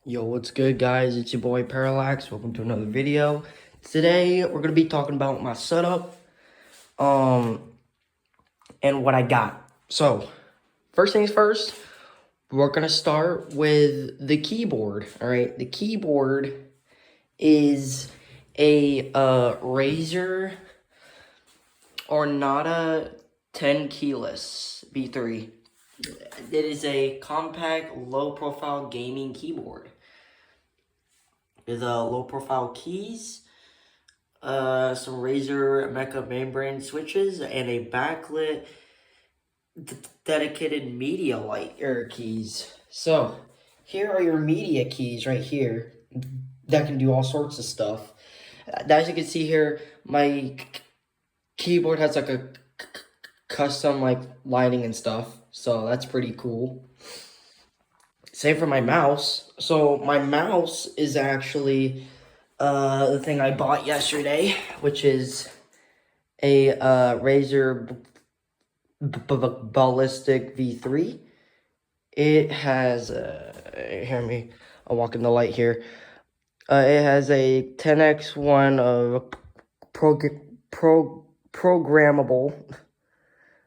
Yo, what's good, guys? It's your boy Parallax. Welcome to another video. Today we're gonna be talking about my setup, and what I got. So, first things first, we're gonna start with the keyboard. All right, the keyboard is a Razer Ornata 10 keyless V3. It is a compact, low-profile gaming keyboard. With low-profile keys, some Razer Mecha membrane switches, and a backlit dedicated media light keys. So, here are your media keys right here that can do all sorts of stuff. As you can see here, my keyboard has like a custom like lighting and stuff, so that's pretty cool. Same for my mouse. So my mouse is actually the thing I bought yesterday, which is a Razer Ballistic V3. It has, hear me, I'll walk in the light here. It has a 10x1 of programmable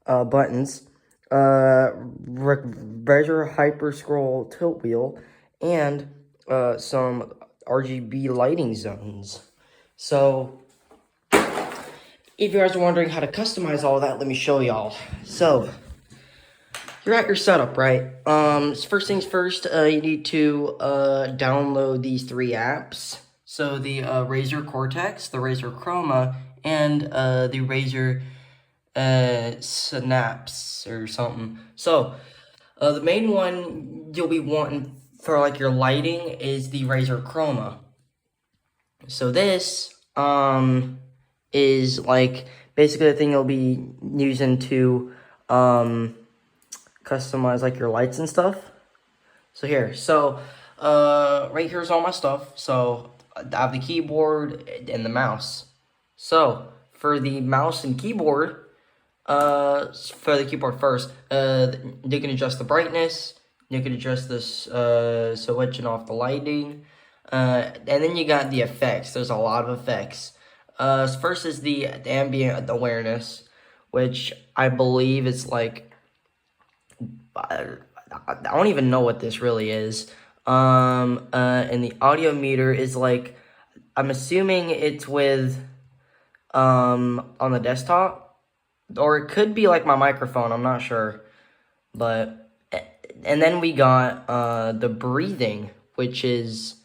buttons, Razer Hyper Scroll tilt wheel, and some RGB lighting zones. So, if you guys are wondering how to customize all that, let me show y'all. So, you're at your setup, right? First things first, you need to download these three apps. So, the Razer Cortex, the Razer Chroma, and the Razer Synapse or something. So, the main one you'll be wanting for like your lighting is the Razer Chroma. So this is like basically the thing you'll be using to customize like your lights and stuff. So here, right here's all my stuff. So I have the keyboard and the mouse. So for the mouse and keyboard, for the keyboard first, you can adjust the brightness, you can adjust this, switching off the lighting, and then you got the effects. There's a lot of effects. First is the ambient awareness, which I believe is like, I don't even know what this really is. And the audio meter is like, I'm assuming it's with, on the desktop. Or it could be like my microphone, I'm not sure. But, and then we got the breathing, which is,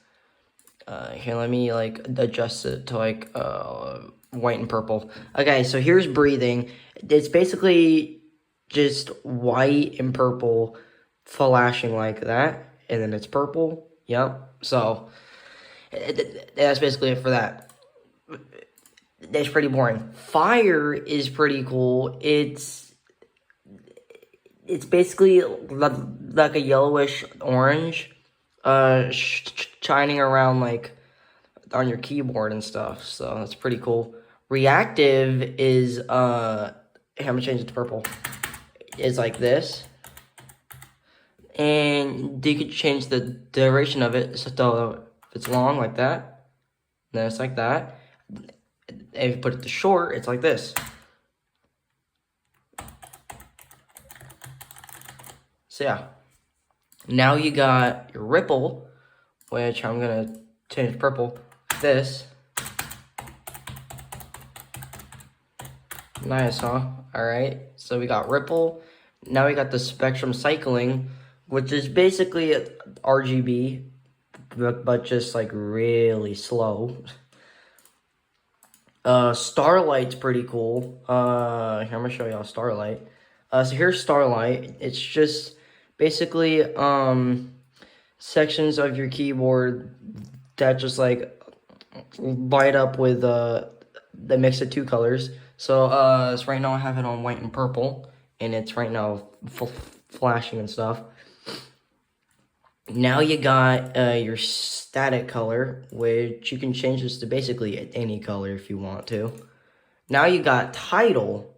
here, let me like adjust it to like white and purple. Okay, so here's breathing. It's basically just white and purple flashing like that. And then it's purple. Yep. So, that's basically it for that. That's pretty boring. Fire is pretty cool. It's basically like a yellowish orange, shining around like on your keyboard and stuff. So that's pretty cool. Reactive is here, I'm gonna change it to purple. It's like this, and you could change the duration of it. So if it's long like that, then it's like that. And if you put it to short, it's like this. So yeah. Now you got your ripple, which I'm gonna change to purple. This. Nice, huh? Alright. So we got ripple. Now we got the spectrum cycling, which is basically a RGB, but just like really slow. Starlight's pretty cool. Here, I'm gonna show y'all Starlight. So here's Starlight. It's just basically, sections of your keyboard that just like light up with, the mix of two colors. So, right now I have it on white and purple, and it's right now flashing and stuff. Now you got your static color, which you can change this to basically any color if you want to. Now you got tidal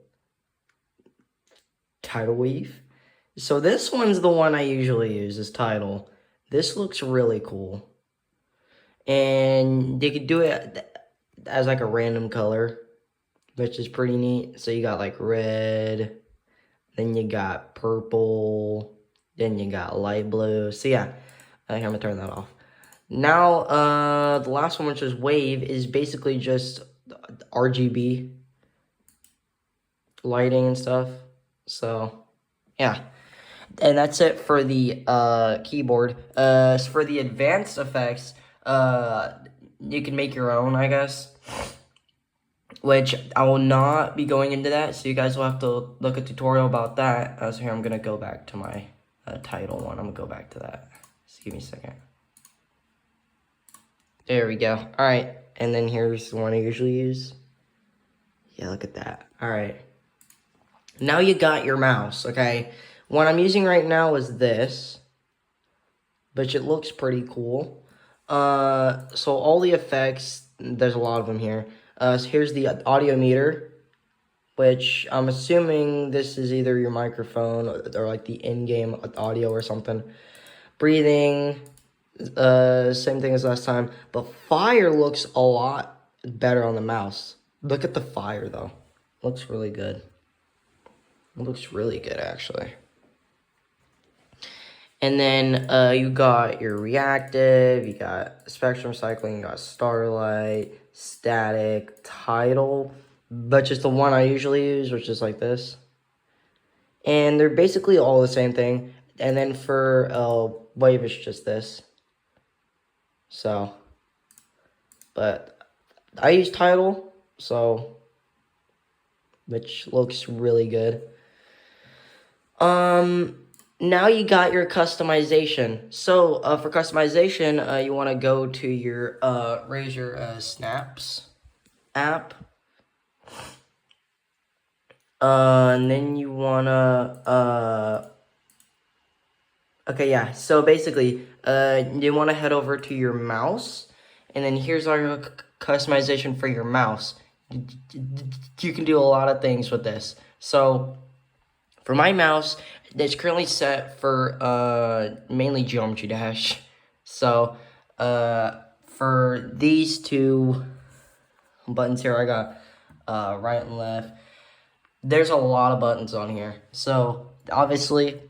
weave. So this one's the one I usually use, is tidal. This looks really cool. And they could do it as like a random color, which is pretty neat. So you got like red, then you got purple, then you got light blue. So yeah, I think I'm gonna turn that off. Now, the last one, which is wave, is basically just RGB lighting and stuff. So yeah. And that's it for the keyboard. For the advanced effects, you can make your own, I guess. Which I will not be going into that, so you guys will have to look a tutorial about that. So here I'm gonna go back to my title one. I'm gonna go back to that. Just give me a second. There we go. All right, and then here's the one I usually use. Yeah, look at that. All right. Now you got your mouse. Okay. What I'm using right now is this, which it looks pretty cool. So all the effects, there's a lot of them here. So here's the audio meter, which I'm assuming this is either your microphone or like the in-game audio or something. Breathing, same thing as last time, but fire looks a lot better on the mouse. Look at the fire though. Looks really good. It looks really good actually. And then you got your reactive, you got spectrum cycling, you got starlight, static, tidal, but just the one I usually use, which is like this. And they're basically all the same thing. And then for wave, it's just this. So, but I use tidal, so, which looks really good. Now you got your customization. So, for customization, you want to go to your Razer Snaps app. And then you want to, okay, yeah. So, basically, you want to head over to your mouse. And then here's our customization for your mouse. You can do a lot of things with this. So, for my mouse, it's currently set for mainly Geometry Dash. So for these two buttons here, I got right and left. There's a lot of buttons on here. So obviously,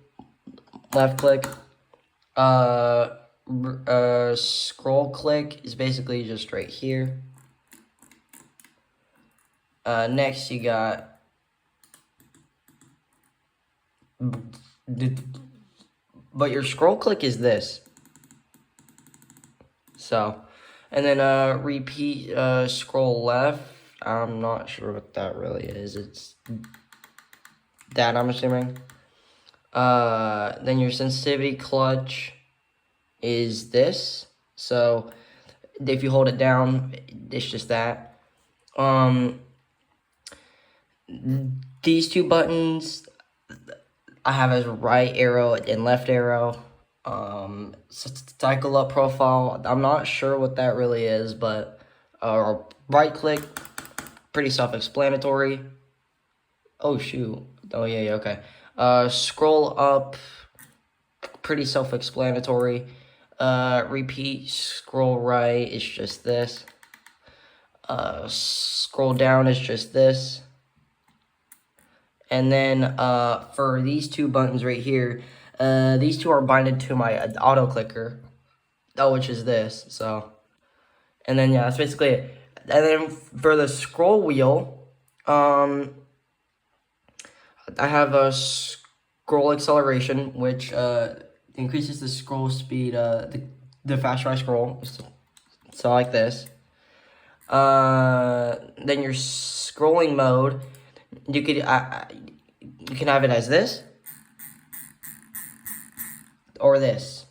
left click. Scroll click is basically just right here. Next, you got but your scroll click is this. So, and then repeat scroll left. I'm not sure what that really is. It's that, I'm assuming. Then your sensitivity clutch is this. So if you hold it down, it's just that. These two buttons I have as right arrow and left arrow. Cycle up profile. I'm not sure what that really is, but right click, pretty self-explanatory. Oh shoot. Oh yeah, okay. Scroll up, pretty self-explanatory. Repeat, scroll right, it's just this. Scroll down is just this. And then for these two buttons right here, these two are binded to my auto clicker, which is this. So, and then yeah, that's basically it. And then for the scroll wheel, I have a scroll acceleration, which increases the scroll speed. The faster I scroll, so like this. Then your scrolling mode. You could you can have it as this or this,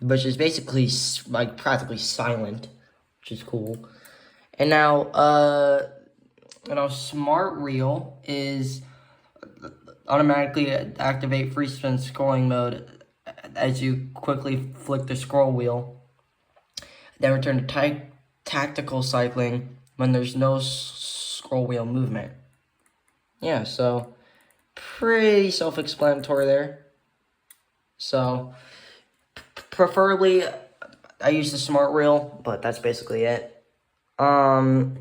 which is basically like practically silent, which is cool. And now smart reel is automatically activate free spin scrolling mode as you quickly flick the scroll wheel. Then return to tactical cycling when there's no scroll wheel movement. Yeah, so pretty self-explanatory there. So preferably I use the smart reel, but that's basically it. And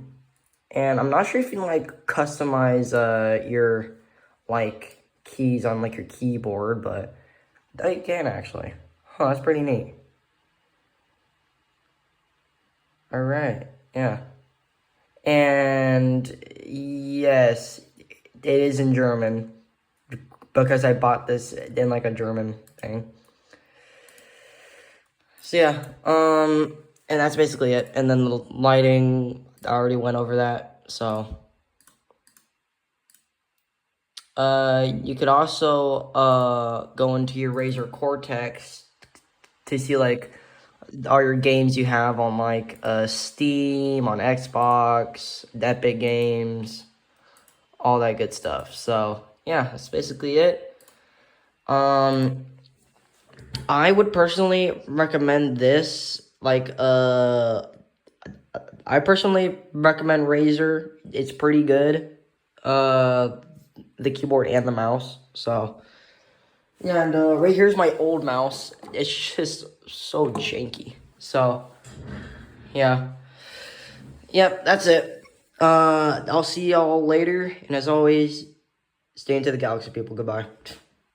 I'm not sure if you can like customize your like keys on like your keyboard, but you can actually. Huh, that's pretty neat. All right, yeah. And yes, it is in German because I bought this in like a German thing. So yeah, and that's basically it. And then the lighting, I already went over that. So, you could also go into your Razer Cortex to see like all your games you have on like Steam, on Xbox, Epic Games, all that good stuff. So yeah, that's basically it. Um, I would personally recommend this. Like, I personally recommend Razer. It's pretty good. Uh, the keyboard and the mouse. So yeah, and right here's my old mouse. It's just so janky. So yeah, yep, that's it. I'll see y'all later, and as always, stay into the galaxy, people. Goodbye.